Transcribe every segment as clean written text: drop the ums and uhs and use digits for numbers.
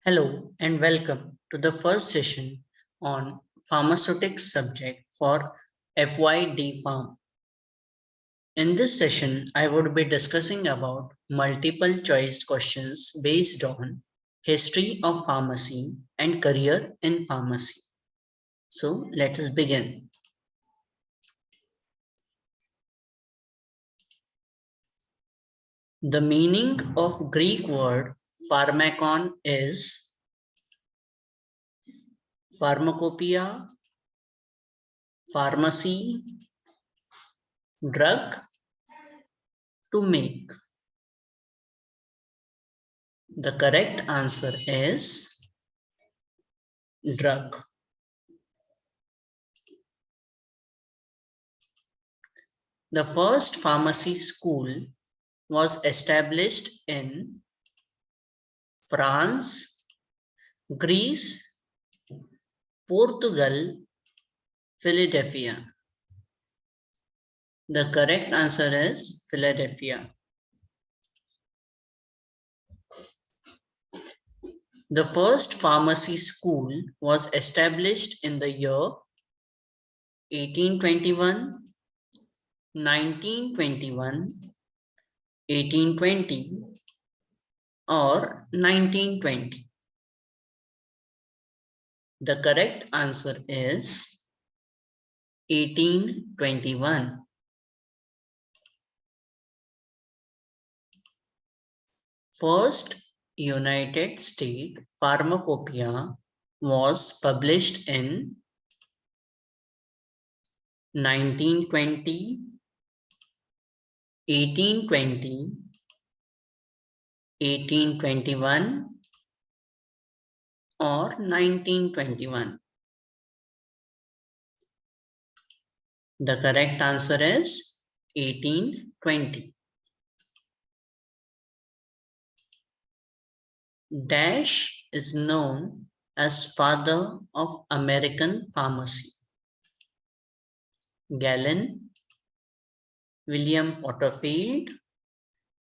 Hello and welcome to the first session on pharmaceutics subject for FYD Pharm. In this session, I would be discussing about multiple choice questions based on history of pharmacy and career in pharmacy. So let us begin. The meaning of Greek word pharmakon is pharmacopoeia, pharmacy, drug, to make. The correct answer is drug. The first pharmacy school was established in France, Greece, Portugal, Philadelphia. The correct answer is Philadelphia. The first pharmacy school was established in the year 1821, 1921, 1820, or 1920. The correct answer is 1821. First United States Pharmacopoeia was published in 1920, 1820, 1821, or 1921. The correct answer is 1820. Dash is known as father of American pharmacy. Galen, William Porterfield,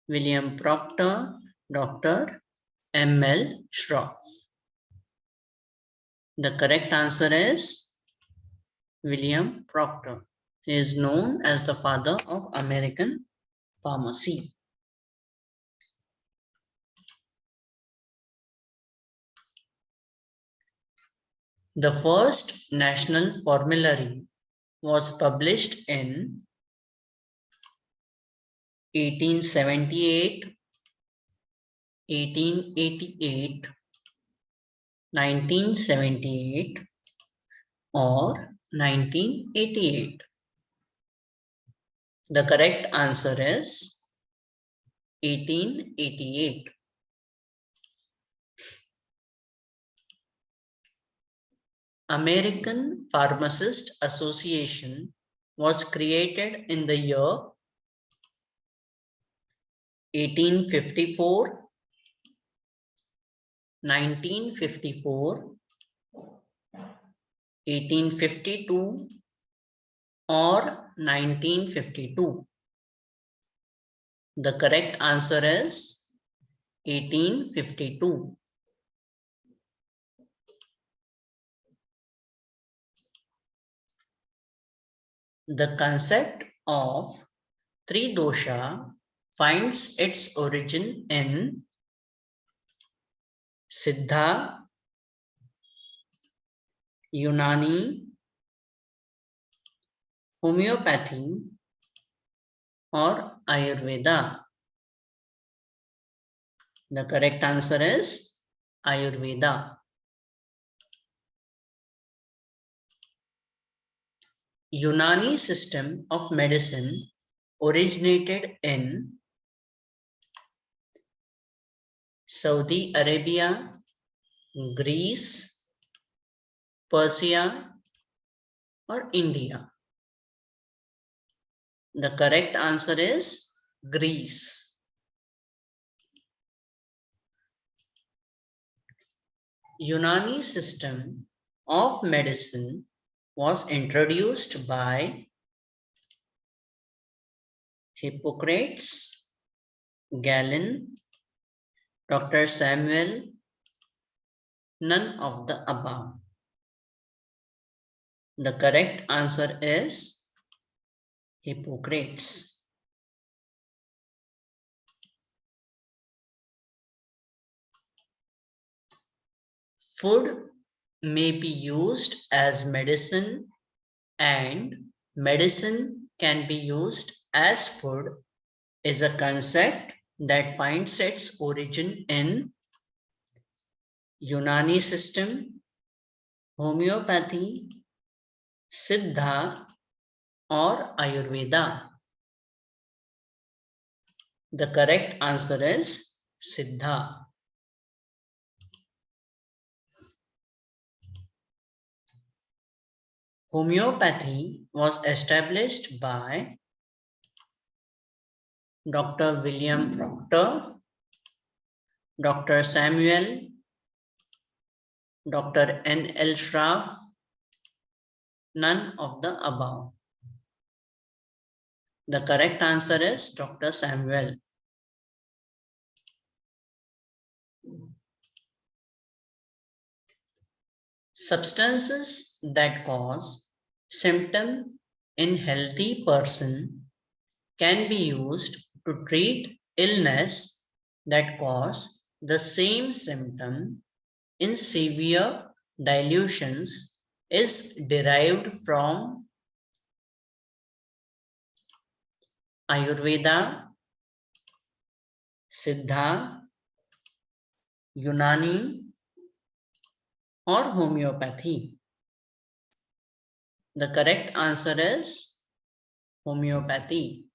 William Proctor, Dr. M.L. Schroff. The correct answer is William Proctor. He is known as the father of American pharmacy. The first national formulary was published in 1878, 1888, 1978, or 1988. The correct answer is 1888. American Pharmacist Association was created in the year 1854, 1954, 1852, or 1952. The correct answer is 1852. The concept of Tridosha finds its origin in Siddha, Unani, homeopathy, or Ayurveda. The correct answer is Ayurveda. Unani system of medicine originated in Saudi Arabia, Greece, Persia, or India. The correct answer is Greece. Unani system of medicine was introduced by Hippocrates, Galen, Dr. Samuel, None of the above. The correct answer is Hippocrates. Food may be used as medicine and medicine can be used as food is a concept that finds its origin in Unani system, homeopathy, Siddha, or Ayurveda. The correct answer is Siddha. Homeopathy was established by Dr. William Proctor, Dr. Samuel, Dr. N.L. Shroff, none of the above. The correct answer is Dr. Samuel. Substances that cause symptom in healthy person can be used to treat illness that cause the same symptom in severe dilutions is derived from Ayurveda, Siddha, Unani, or homeopathy. The correct answer is homeopathy.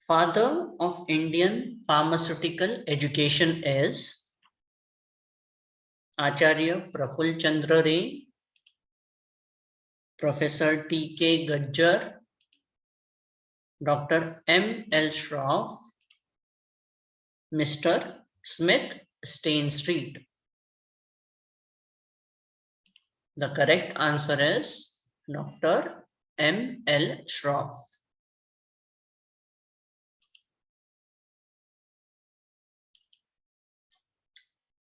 Father of Indian pharmaceutical education is Acharya Praful Chandra Ray, Professor T.K. Gajjar, Dr. M.L. Shroff, Mr. Smith Stainstreet. The correct answer is Dr. M.L. Shroff.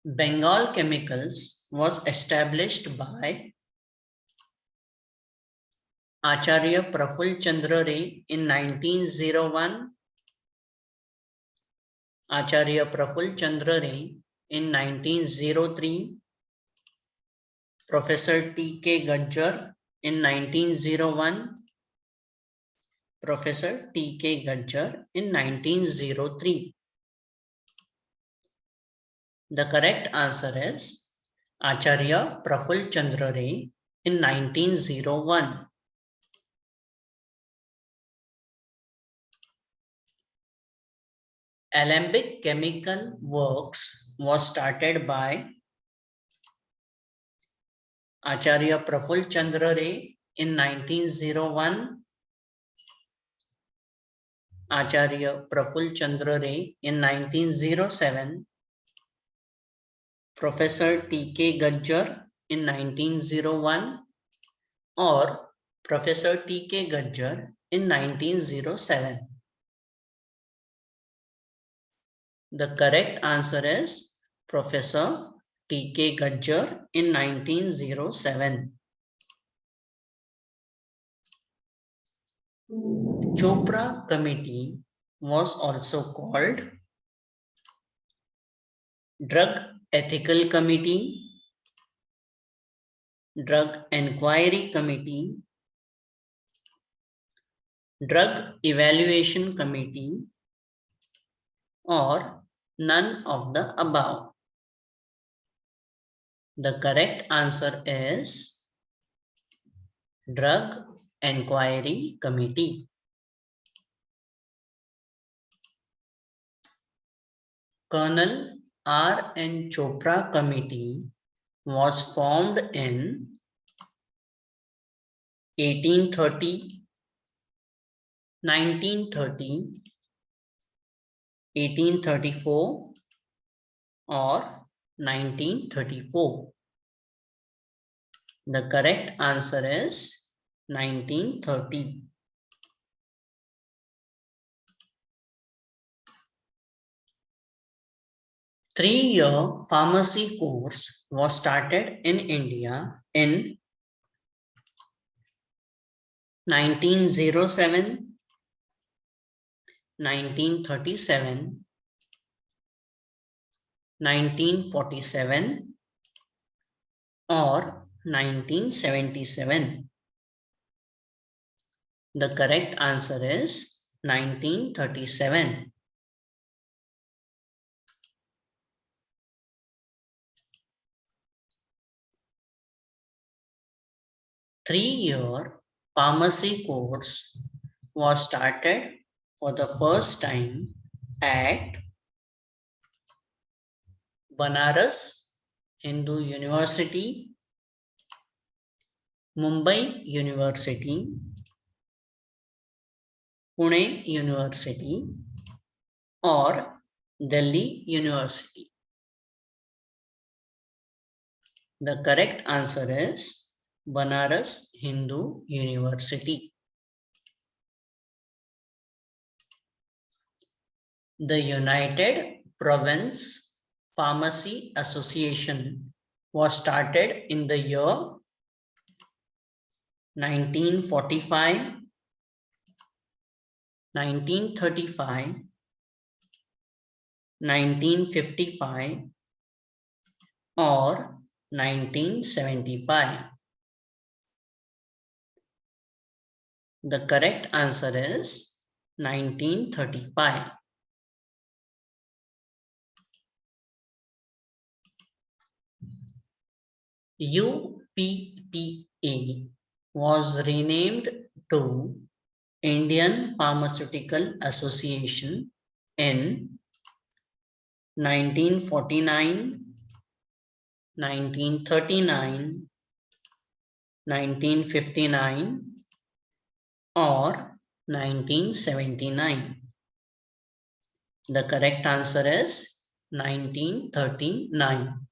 Bengal Chemicals was established by Acharya Praful Chandra Ray in 1901, Acharya Praful Chandra Ray in 1903, Professor T.K. Gajjar in 1901, Professor T.K. Gajjar in 1903. The correct answer is Acharya Praful Chandra Ray in 1901. Alembic Chemical Works was started by Acharya Praful Chandra Ray in 1901, Acharya Praful Chandra Ray in 1907, Professor T.K. Gajjar in 1901, or Professor T.K. Gajjar in 1907. The correct answer is Professor T.K. Gajjar in 1907. Chopra Committee was also called Drug Ethical Committee, Drug Enquiry Committee, Drug Evaluation Committee, or none of the above. The correct answer is Drug Enquiry Committee. Colonel R. N. Chopra Committee was formed in 1830, 1930, 1834, or 1934. The correct answer is 1930. 3-year pharmacy course was started in India in 1907, 1937, 1947, or 1977. The correct answer is 1937. Three-year pharmacy course was started for the first time at Banaras Hindu University, Mumbai University, Pune University, or Delhi University. The correct answer is Banaras Hindu University. The United Province Pharmacy Association was started in the year 1945, 1935, 1955, or 1975. The correct answer is 1935. UPPA was renamed to Indian Pharmaceutical Association in 1949, 1939, 1959, or 1979. The correct answer is 1939.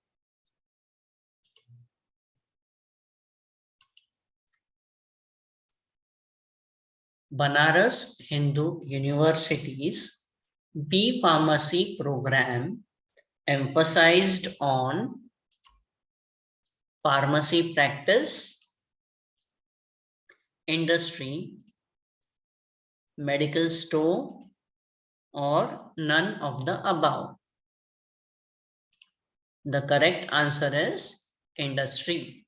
Banaras Hindu University's B Pharmacy program emphasized on pharmacy practice, industry, medical store, or none of the above. The correct answer is industry.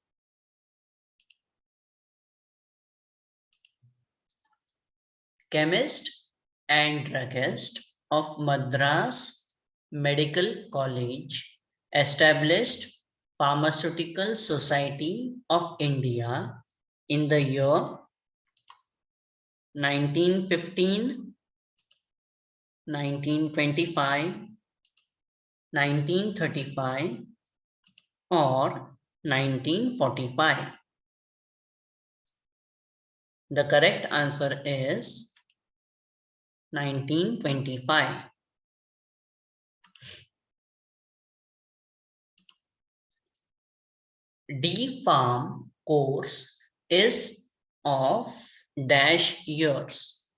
Chemist and druggist of Madras Medical College established Pharmaceutical Society of India in the year 1915, 1925, 1935, or 1945. The correct answer is 1925. D-Pharm course is of dash years: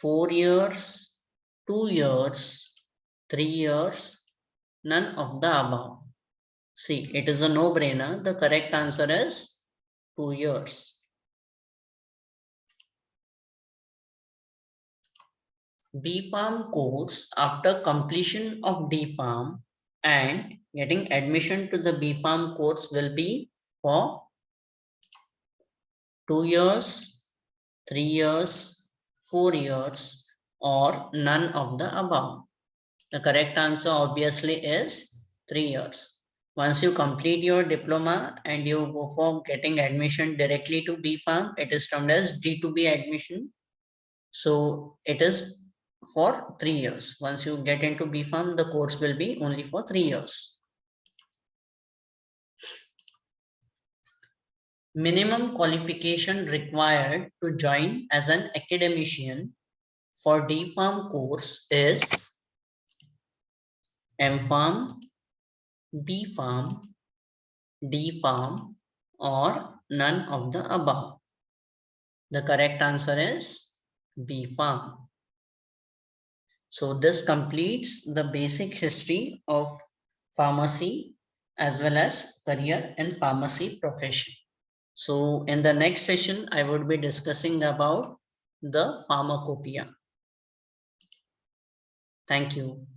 4 years, 2 years, 3 years, none of the above. See, it is a no-brainer. The correct answer is 2 years. B-Pharm course after completion of D-Pharm and getting admission to the B-Pharm course will be for 2 years, 3 years, 4 years, or none of the above. The correct answer obviously is 3 years. Once you complete your diploma and you go for getting admission directly to B-Pharm, it is termed as D2B admission. So it is for 3 years. Once you get into B-Pharm, the course will be only for 3 years. Minimum qualification required to join as an academician for D-Pharm course is M-Pharm, B-Pharm, D-Pharm, or none of the above. The correct answer is B-Pharm. So this completes the basic history of pharmacy as well as career in pharmacy profession. So in the next session, I would be discussing about the pharmacopoeia. Thank you.